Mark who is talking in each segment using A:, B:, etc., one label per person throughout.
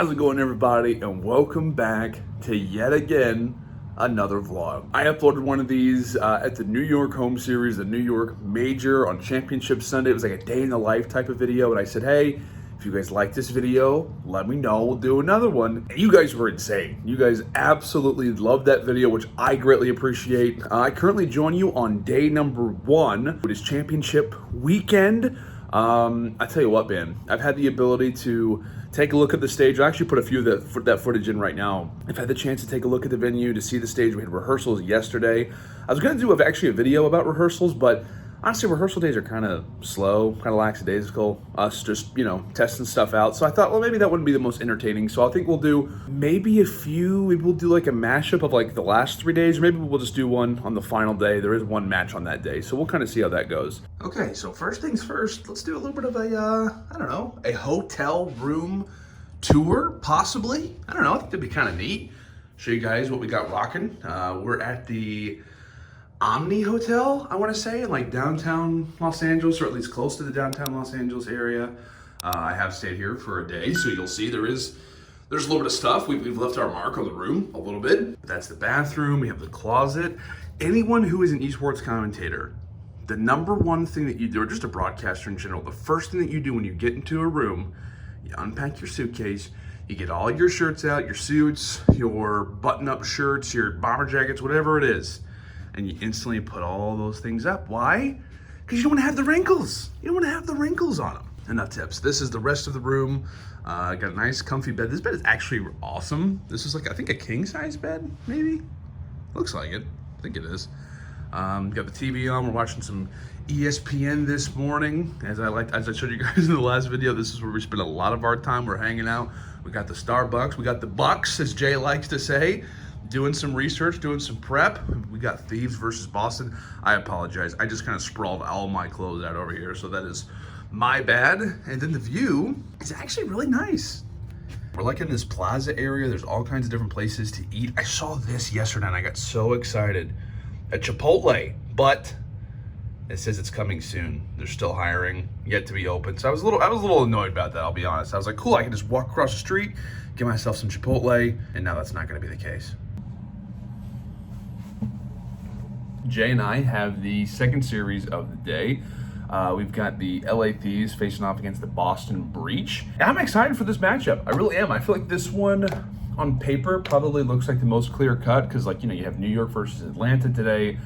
A: How's it going, everybody? And welcome back to yet again another vlog. I uploaded one of these at the New York home series, the New York Major on Championship Sunday. It was like a day in the life type of video, and I said, hey, if you guys like this video, let me know, we'll do another one. And you guys were insane. You guys absolutely loved that video, which I greatly appreciate. I currently join you on day number 1, which is championship weekend. I tell you what, man, I've had the ability to take a look at the stage. I actually put a few of that footage in right now. I've had the chance to take a look at the venue, to see the stage. We had rehearsals yesterday. I was going to do actually a video about rehearsals, but honestly, rehearsal days are kind of slow, kind of lackadaisical, us just, testing stuff out. So I thought, well, maybe that wouldn't be the most entertaining. So I think we'll do maybe we'll do like a mashup of like the last 3 days, or maybe we'll just do one on the final day. There is one match on that day. So we'll kind of see how that goes. Okay, so first things first, let's do a little bit of a hotel room tour, possibly. I don't know, I think that'd be kind of neat. Show you guys what we got rocking. We're at the Omni Hotel, I want to say, in like downtown Los Angeles, or at least close to the downtown Los Angeles area. I have stayed here for a day, so you'll see there's a little bit of stuff. We've left our mark on the room a little bit. That's the bathroom. We have the closet. Anyone who is an esports commentator, the number one thing that you do, or just a broadcaster in general, the first thing that you do when you get into a room, you unpack your suitcase, you get all your shirts out, your suits, your button-up shirts, your bomber jackets, whatever it is, and you instantly put all those things up. Why? Because you don't want to have the wrinkles. You don't want to have the wrinkles on them. Enough tips. This is the rest of the room. Got a nice comfy bed. This bed is actually awesome. This is like, I think, a king size bed, maybe? Looks like it. I think it is. Got the TV on. We're watching some ESPN this morning. As I showed you guys in the last video, this is where we spend a lot of our time. We're hanging out. We got the Starbucks. We got the Bucks, as Jay likes to say. Doing some research, doing some prep. We got Thieves versus Boston. I apologize. I just kind of sprawled all my clothes out over here, so that is my bad. And then the view is actually really nice. We're like in this plaza area. There's all kinds of different places to eat. I saw this yesterday and I got so excited. A Chipotle, but it says it's coming soon. They're still hiring, yet to be open. So I was a little annoyed about that, I'll be honest. I was like, cool, I can just walk across the street, get myself some Chipotle, and now that's not gonna be the case. Jay and I have the second series of the day. We've got the LA Thieves facing off against the Boston Breach. And I'm excited for this matchup. I really am. I feel like this one on paper probably looks like the most clear cut because, like, you have New York versus Atlanta today.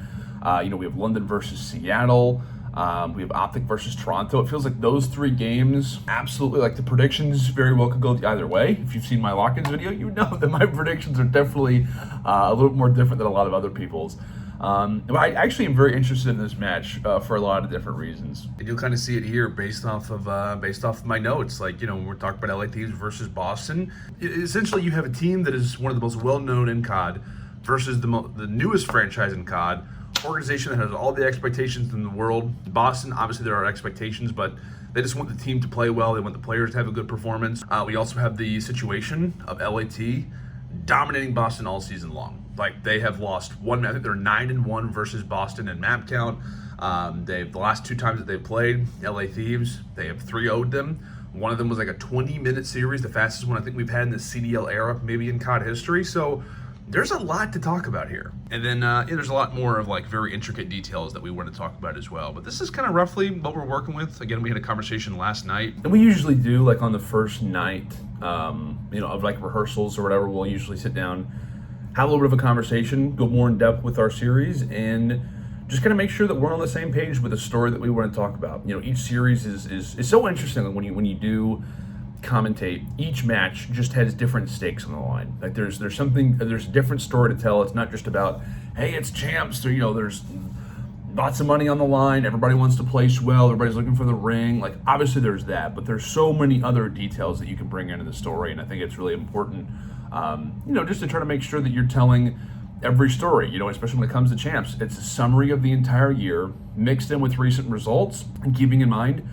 A: We have London versus Seattle. We have OPTIC versus Toronto. It feels like those 3 games, absolutely, like the predictions very well could go either way. If you've seen my lock-ins video, you know that my predictions are definitely a little bit more different than a lot of other people's. But I actually am very interested in this match for a lot of different reasons. And you'll kind of see it here based off of my notes. Like, when we're talking about LA Thieves versus Boston, essentially you have a team that is one of the most well-known in COD versus the newest franchise in COD, organization that has all the expectations in the world. Boston, obviously there are expectations, but they just want the team to play well. They want the players to have a good performance. We also have the situation of LAT dominating Boston all season long. Like, they have lost one. I think they're 9-1 versus Boston in map count. The last 2 times that they played LA Thieves, they have 3-0'd them. One of them was like a 20-minute series, the fastest one I think we've had in the CDL era, maybe in COD history. So there's a lot to talk about here. And then there's a lot more of like very intricate details that we want to talk about as well. But this is kind of roughly what we're working with. Again, we had a conversation last night. And we usually do, like, on the first night, of like rehearsals or whatever, we'll usually sit down, have a little bit of a conversation, go more in depth with our series, and just kind of make sure that we're on the same page with the story that we want to talk about. Each series is so interesting when you do commentate. Each match just has different stakes on the line. Like, there's a different story to tell. It's not just about, hey, it's champs, or there's lots of money on the line, everybody wants to place well, everybody's looking for the ring. Like, obviously there's that, but there's so many other details that you can bring into the story, and I think it's really important, just to try to make sure that you're telling every story, especially when it comes to champs. It's a summary of the entire year mixed in with recent results, and keeping in mind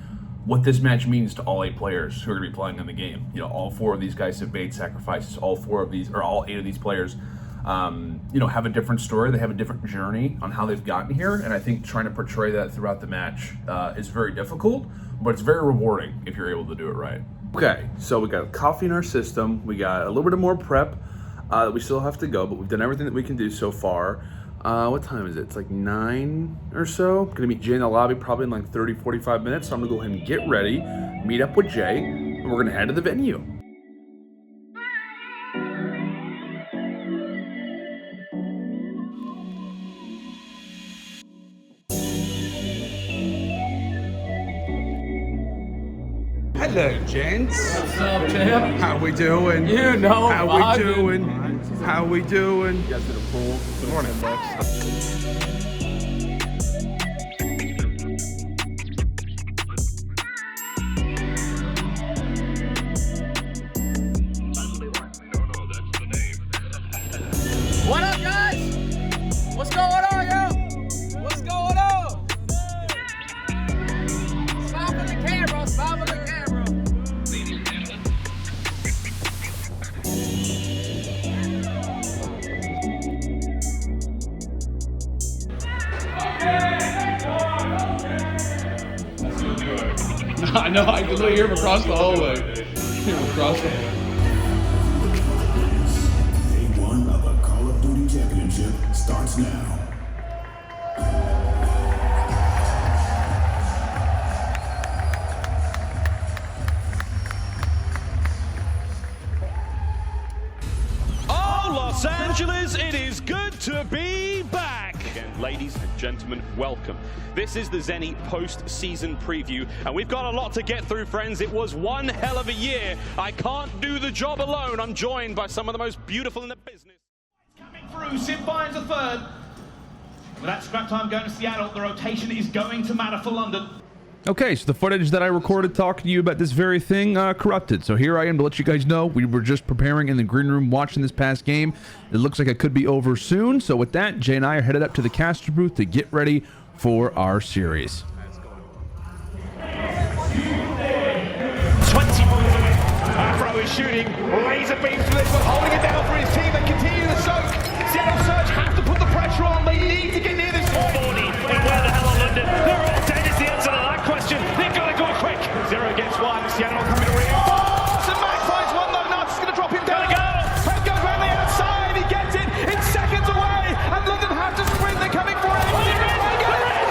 A: what this match means to all 8 players who are going to be playing in the game. All 4 of these guys have made sacrifices. All 8 of these players, have a different story. They have a different journey on how they've gotten here. And I think trying to portray that throughout the match is very difficult, but it's very rewarding if you're able to do it right. Okay, so we got coffee in our system. We got a little bit of more prep that we still have to go, but we've done everything that we can do so far. What time is it? It's like 9 or so. Gonna meet Jay in the lobby probably in like 30, 45 minutes. So I'm gonna go ahead and get ready, meet up with Jay, and we're gonna head to the venue. Hello, gents.
B: What's up, champ?
A: How we doing?
B: You know,
A: how we doing? How we doing? You guys did a pool.
B: Good morning, What up, guys? What's going on, yo? What's going on? Smile for the camera, smile for the camera. I know, I can literally hear him across the hallway. Hear him across the hallway.
C: Day 1 of a Call of Duty Championship starts now.
D: Oh, Los Angeles, it is good to be back. Again, ladies and gentlemen, welcome. This is the Zenny post-season preview, and we've got a lot to get through, friends. It was one hell of a year. I can't do the job alone. I'm joined by some of the most beautiful in the business.
E: Coming through, Sid finds a third. With that scrap time going to Seattle, the rotation is going to matter for London.
F: Okay, so the footage that I recorded talking to you about this very thing corrupted. So here I am to let you guys know we were just preparing in the green room watching this past game. It looks like it could be over soon. So with that, Jay and I are headed up to the caster booth to get ready for our series.
E: 20 moves away. Afro is shooting. Laser beams to this one, holding it down for his team. They continue the soak. Seattle Surge have to put the pressure on. They need to get near this 440. And where the hell are London? They're all dead is the answer to that question. They've got to go quick. 0 against 1. Seattle coming to reinforce. And Mac finds one though. Nuts is going to drop him down. Head goes around the outside. He gets it. It's seconds away. And London have to sprint. They're coming for it.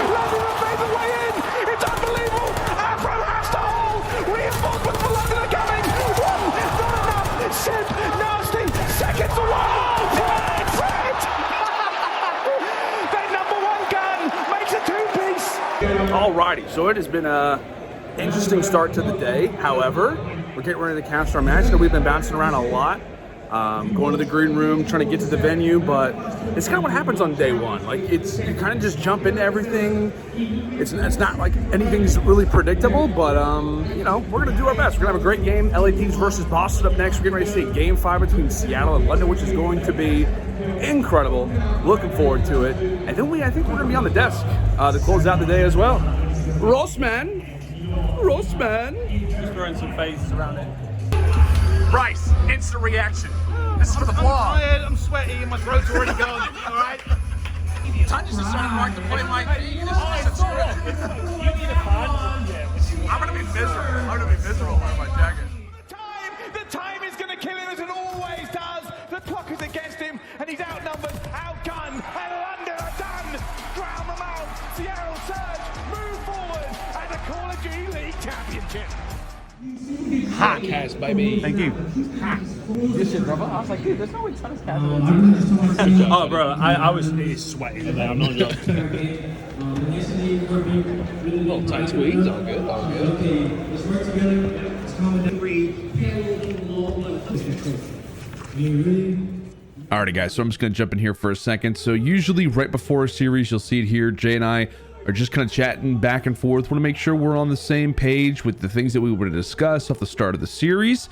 E: London have made the way in. It's unbelievable. Afro has to hold. Reinforcements for London are coming. One, not enough. Sip, nasty. Seconds away. Fred. Their number 1 gun makes a 2-piece.
A: Alrighty, so it has been a interesting start to the day. However, we're getting ready to cast our match. We've been bouncing around a lot, going to the green room, trying to get to the venue, but it's kind of what happens on day 1. Like, you kind of just jump into everything. It's not like anything's really predictable, but you know, we're gonna do our best. We're gonna have a great game. LA Thieves versus Boston up next. We're getting ready to see Game 5 between Seattle and London, which is going to be incredible. Looking forward to it. And then I think we're gonna be on the desk to close out the day as well. Rossman.
B: Just throwing some phases around it.
A: Bryce, instant reaction. This is for the vlog.
E: I'm tired, I'm sweaty, and my throat's already gone. Alright?
A: Tanya's decided to play like me.
E: You need a fan?
A: I'm gonna be miserable wearing my jacket.
E: The time is going to kill him as it always does. The clock is against him, and he's outnumbered, outgunned, and London are done. Drown them out. Seattle Surge move forward at the Call of Duty League Championship.
B: Hot cast, baby. Thank you. This shit, brother. I was like, dude, there's no way tennis cast. Oh, bro, I was sweating today. I'm not joking. Little tight squeeze. All good. All good.
C: Let's work together. Let's come and
F: Alrighty, guys, so I'm just going to jump in here for a second. So usually right before a series, you'll see it here. Jay and I are just kind of chatting back and forth. Want to make sure we're on the same page with the things that we want to discuss off the start of the series.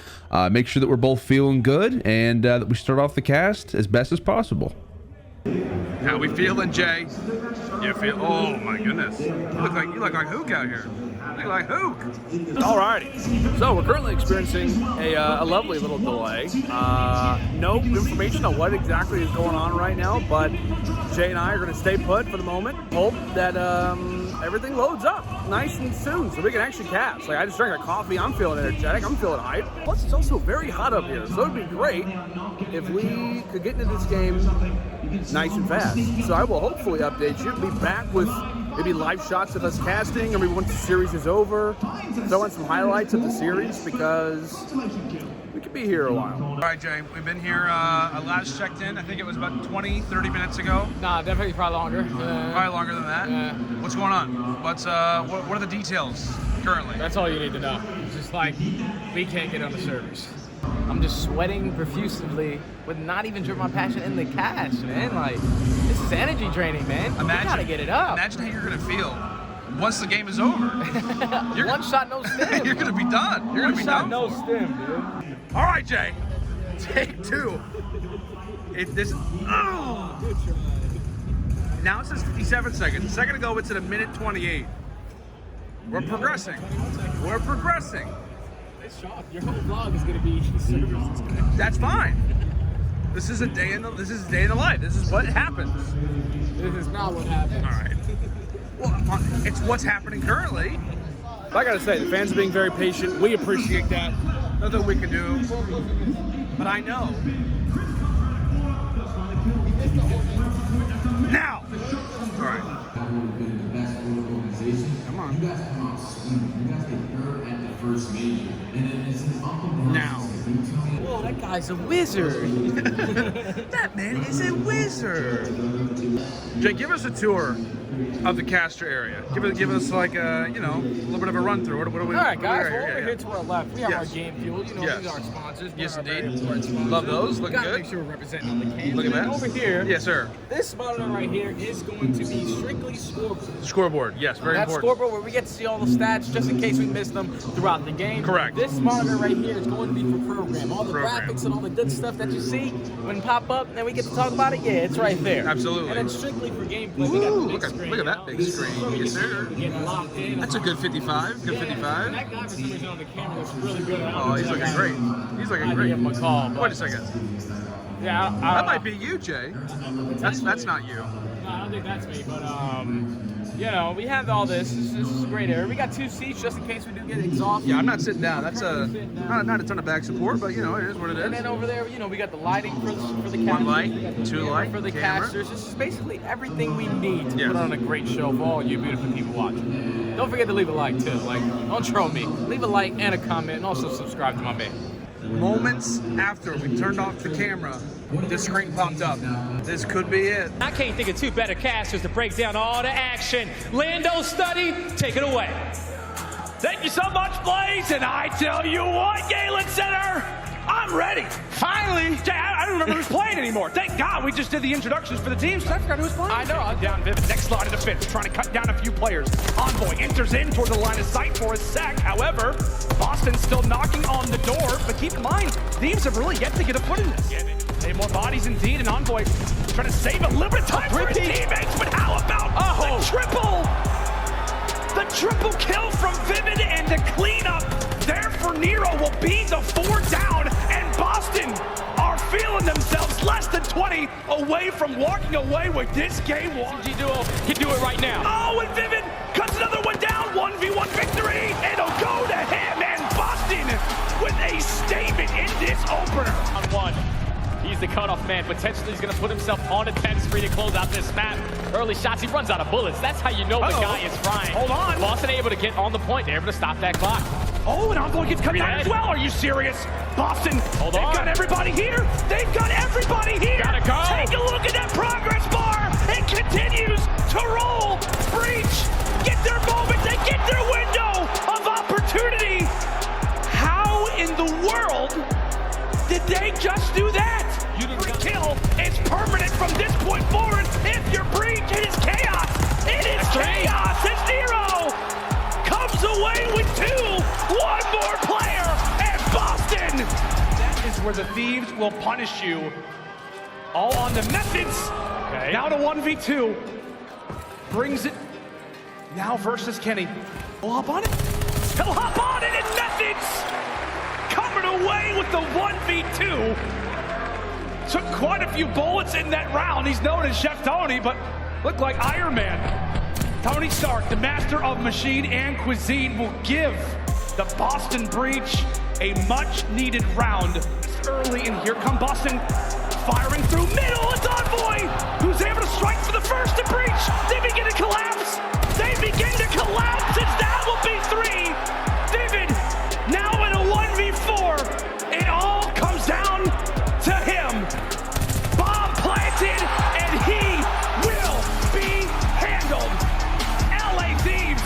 F: Make sure that we're both feeling good and that we start off the cast as best as possible.
A: How we feeling, Jay? You feel? Oh my goodness! You look like Hook out here. You look like Hook. Alrighty. So we're currently experiencing a lovely little delay. No information on what exactly is going on right now, but Jay and I are going to stay put for the moment. Hope that everything loads up. nice and soon so we can actually cast. Like, I just drank a coffee, I'm feeling energetic, I'm feeling hype. Plus, it's also very hot up here, so it'd be great if we could get into this game nice and fast. So I will hopefully update you, be back with maybe live shots of us casting, or maybe once the series is over, throw in some highlights of the series, because we could be here a while.
G: All right, Jay, we've been here, I last checked in, I think it was about 20, 30 minutes ago.
B: Nah, definitely probably longer.
G: Probably longer than that.
B: Yeah.
G: What's going on? What are the details currently?
B: That's all you need to know. It's just like, we can't get on the servers. I'm just sweating profusely with not even dripping my passion in the cash, man. Like, this is energy draining, man. You gotta get it up.
G: Imagine how you're gonna feel once the game is over.
B: One shot, no stim.
G: You're gonna be done. You're gonna be done.
B: No stim, dude.
G: All right, Jay. Take two. Now it says 57 seconds. A second ago, it's at a minute 28. We're progressing. We're progressing.
B: Your whole vlog is gonna be servers.
G: That's fine. This is a day in the life. This is what happens.
B: This is not what happens.
G: All right. Well, it's what's happening currently.
A: I gotta say, the fans are being very patient. We appreciate that.
G: Nothing we can do. But I know. Now. All right. Come on. Now.
B: Whoa, that guy's a wizard.
G: That man is a wizard. Jay, give us a tour of the caster area. Give us like a, a little bit of a run through. What are we?
B: All right, guys.
G: We're
B: Over here to our left, we have our
G: Yes.
B: game fuel. These are our sponsors.
G: Yes,
B: They're our
G: indeed.
B: very important sponsors.
G: Love those. Looking
B: Gotta
G: good.
B: make sure we're representing on the cam.
G: Look at that.
B: Over here,
G: Yes, sir.
B: this monitor right here is going to be strictly scoreboard.
G: Scoreboard. Yes, very
B: That
G: important.
B: scoreboard where we get to see all the stats just in case we miss them throughout the game.
G: Correct.
B: This monitor right here is going to be for program. All the
G: Program.
B: graphics and all the good stuff that you see when pop up, and then we get to talk about it. Yeah, it's right there.
G: Absolutely.
B: And then strictly for gameplay, we got the big
G: Look
B: screen.
G: at that big screen. Yes, sir.
B: Getting locked in.
G: That's a good 55. Good
B: And
G: 55.
B: that guy for some reason on the camera looks really good.
G: Oh, he's looking great. He's looking great.
B: Give him a call, but
G: Wait a second.
B: yeah,
G: That might be you, Jay. That's not you.
B: No, I don't think that's me, but we have all this. This is a great area. We got 2 seats just in case we do get exhausted.
G: Yeah, I'm not sitting down. That's not a ton of back support, but it is what it
B: And
G: is.
B: then over there, we got the lighting for the casters.
G: One light,
B: We got the
G: 2
B: camera
G: light,
B: for the
G: camera.
B: casters. This is basically everything we need to
G: Yes.
B: put on a great show for all you beautiful people watching. Don't forget to leave a like too. Like, don't troll me. Leave a like and a comment, and also subscribe to my man.
G: Moments after we turned off the camera, this screen popped up. This could be it.
H: I can't think of 2 better casters to break down all the action. LandO Study, take it away.
E: Thank you so much, Blaze, and I tell you what, Galen Center, I'm ready. Finally. Jay, I don't remember who's playing anymore. Thank God we just did the introductions for the teams. I forgot who was playing.
B: I know. I'm
E: Down Vivid, next line of defense, trying to cut down a few players. Envoy enters in toward the line of sight for a sack. However, Boston's still knocking on the door, but keep in mind, teams have really yet to get a foot in this. They have more bodies indeed, and Envoy trying to save a little bit of time for his teammates, but how about the triple? The triple kill from Vivid, and the cleanup there for Nero will be the 4 down, and Boston are feeling themselves less than 20 away from walking away with this game won.
H: G Duo can do it right now.
E: Oh, and Vivid cuts another one down, 1v1 victory, it'll go to him, and Boston with a statement in this opener.
H: On 1. He's the cutoff man. Potentially he's going to put himself on a 10 spree to close out this map. Early shots, he runs out of bullets. That's how you know the guy is frying.
E: Hold on.
H: Boston able to get on the point. They're able to stop that clock.
E: Oh, and Envoy gets cut down as well. Are you serious? Boston,
H: Hold
E: they've
H: on.
E: got everybody here. They've got everybody here.
H: Gotta go.
E: Take a look at that progress bar. It continues to roll. Breach, get their moment. They get their window of opportunity. How in the world did they just do that? Free kill is permanent from this point forward. If you're Breach, it is chaos. It is chaos as Nero comes away with 2. One more player, and Boston. That is where the Thieves will punish you. All on the methods.
H: Okay.
E: Now to 1v2. Brings it now versus Kenny. He'll hop on it. He'll hop on it, and methods coming away with the 1v2. Took quite a few bullets in that round. He's known as Chef Tony, but looked like Iron Man.
G: Tony Stark, the master of machine and cuisine, will give the Boston Breach a much-needed round. It's early, and here come Boston firing through middle. It's Envoy, who's able to strike for the first to Breach. They begin to collapse. They begin to collapse, and that will be 3. Vivid now in a 1v4. It all comes down to him. Bomb planted, and he will be handled. LA Thieves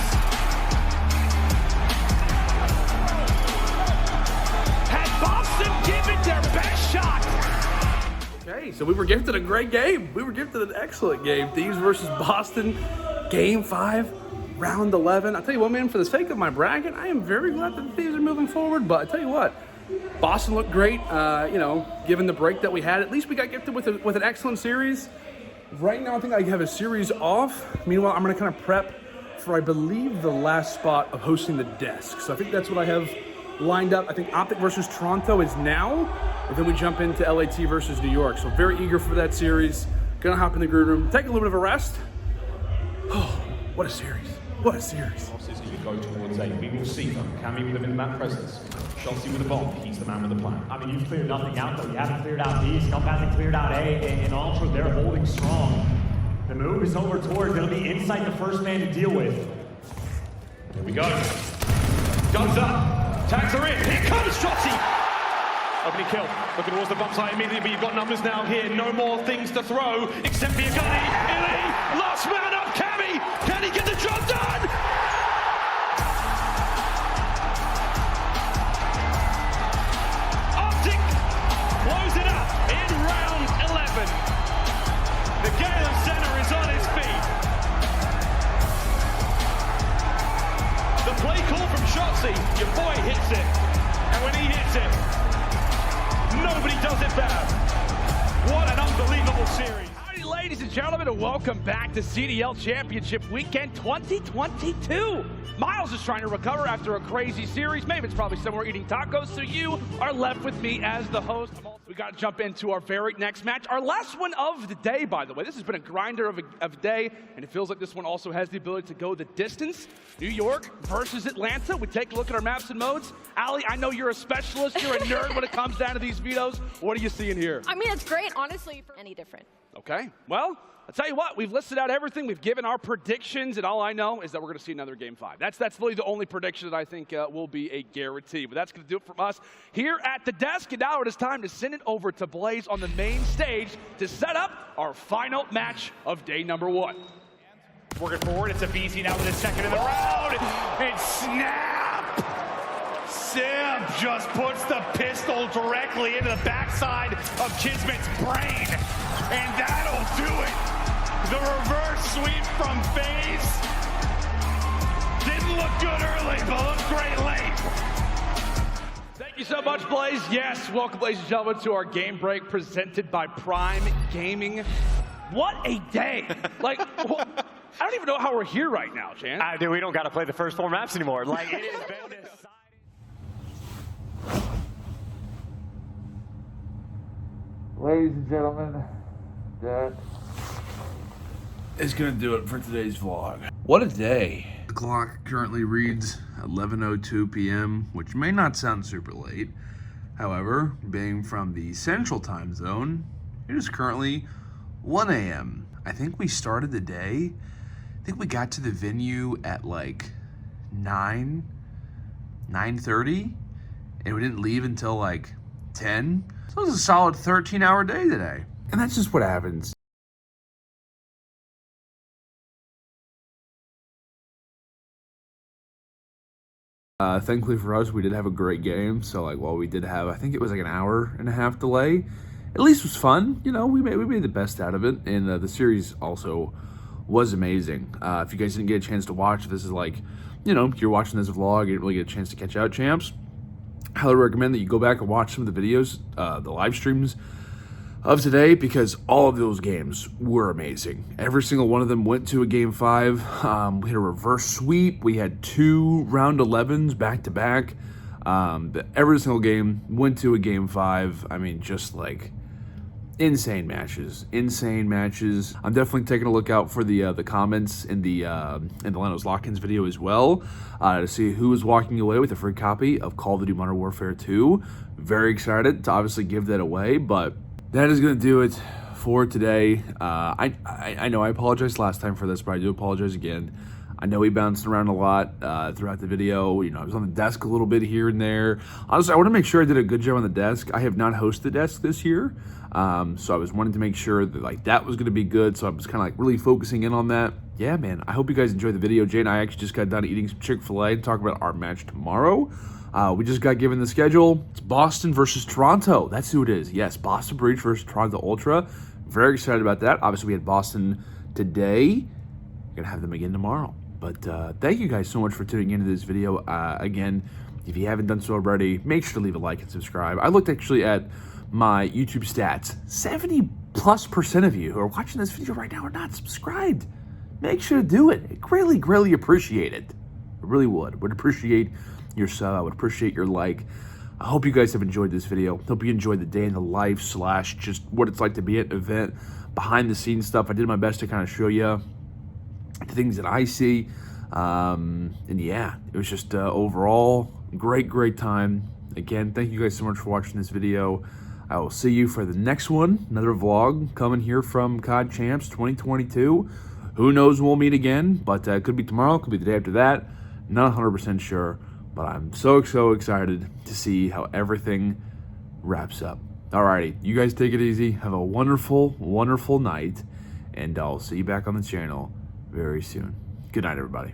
G: had Boston given their best shot.
A: Okay, so we were gifted a great game. We were gifted an excellent game. Thieves versus Boston, Game 5, Round 11. I tell you what, man, for the sake of my bracket, I am very glad that the Thieves are moving forward. But I tell you what, Boston looked great. You know, given the break that we had, at least we got gifted with an excellent series. Right now, I think I have a series off. Meanwhile, I'm going to kind of prep for, I believe, the last spot of hosting the desk. So I think that's what I have lined up. I think OPTIC versus Toronto is now, and then we jump into LAT versus New York. So very eager for that series. Gonna hop in the green room, take a little bit of a rest. Oh, what a series. What a series.
E: As you go towards A, we will see them. Cammy with a minimap presence. Shotzi with a bomb. He's the man with the plan.
I: I mean, you've cleared nothing out, though. You haven't cleared out B. Scum hasn't cleared out A. And Ultra, they're holding strong. The move is over towards. It'll be inside the first man to deal with.
E: Here we go. Guns up. Tags are in. Here comes Shotzi. Opening kill. Looking towards the bump side immediately, but you've got numbers now here. No more things to throw except for Gunny. Illy, last man up. Cammy. Can he get the job done? OPTIC close it up in round 11. The Gale Center is on his feet. The play call from Shotzi. Your boy hits it. And when he hits it, nobody does it better. What an unbelievable series.
G: Howdy, ladies and gentlemen, and welcome back to CDL Championship Weekend 2022. Miles is trying to recover after a crazy series. Maybe it's probably somewhere eating tacos, so you are left with me as the host. We got to jump into our very next match. Our last one of the day, by the way. This has been a grinder of a day, and it feels like this one also has the ability to go the distance. New York versus Atlanta. We take a look at our maps and modes. Allie, I know you're a specialist. You're a nerd when it comes down to these vetoes. What are you seeing here?
J: I mean, it's great, honestly, for any different.
G: Okay, well, I'll tell you what, we've listed out everything. We've given our predictions, and all I know is that we're going to see another Game 5. That's really the only prediction that I think will be a guarantee. But that's going to do it from us here at the desk. And now it is time to send it over to Blaze on the main stage to set up our final match of day number 1.
I: Working forward, it's a BZ now with his second in the round. And snap! Sim just puts the pistol directly into the backside of Kismet's brain. And that'll do it. The reverse sweep from FAZE. Didn't look good early, but looked great late.
G: Thank you so much, Blaze. Yes, welcome, ladies and gentlemen, to our game break presented by Prime Gaming. What a day. Like, I don't even know how we're here right now, Chan.
I: Dude, we don't got to play the first 4 maps anymore. Like, it has been decided.
A: Ladies and gentlemen, that is going to do it for today's vlog. What a day. The clock currently reads 11:02 p.m., which may not sound super late. However, being from the central time zone, it is currently 1 a.m. I think we started the day, I think we got to the venue at like 9:30, and we didn't leave until like 10. So it was a solid 13-hour day today. And that's just what happens. Thankfully for us, we did have a great game. So like, while we did have, I think it was like an hour and a half delay, at least it was fun. You know, we made the best out of it. And the series also was amazing. If you guys didn't get a chance to watch, this is like, you know, you're watching this vlog, you didn't really get a chance to catch out, champs. Highly recommend that you go back and watch some of the videos, the live streams of today, because all of those games were amazing. Every single one of them went to a Game 5. We had a reverse sweep. We had 2 round 11s back to back. Every single game went to a Game 5. I mean, just like insane matches. I'm definitely taking a look out for the comments in the LandO's lock-ins video as well to see who is walking away with a free copy of Call of Duty Modern Warfare 2. Very excited to obviously give that away, but that is going to do it for today. I know I apologized last time for this, but I do apologize again. I know we bounced around a lot throughout the video. You know, I was on the desk a little bit here and there. Honestly, I want to make sure I did a good job on the desk. I have not hosted the desk this year, so I was wanting to make sure that like that was going to be good. So I was kind of like really focusing in on that. Yeah, man. I hope you guys enjoyed the video. Jay and I actually just got done eating some Chick-fil-A and talking about our match tomorrow. We just got given the schedule. It's Boston versus Toronto. That's who it is. Yes, Boston Breach versus Toronto Ultra. Very excited about that. Obviously, we had Boston today. We're gonna have them again tomorrow. But thank you guys so much for tuning into this video. Again, if you haven't done so already, make sure to leave a like and subscribe. I looked actually at my YouTube stats. 70+% of you who are watching this video right now are not subscribed. Make sure to do it. I greatly appreciate it. I really would. Would appreciate your sub. I would appreciate your like. I hope you guys have enjoyed this video. Hope you enjoyed the day in the life / just what it's like to be at an event, behind the scenes stuff. I did my best to kind of show you the things that I see, and yeah, it was just overall great time. Again, thank you guys so much for watching this video. I will see you for the next one, another vlog coming here from COD Champs 2022. Who knows when we'll meet again, but it could be tomorrow, could be the day after that. Not 100% sure, but I'm so excited to see how everything wraps up. Alrighty, you guys take it easy. Have a wonderful night, and I'll see you back on the channel very soon. Good night, everybody.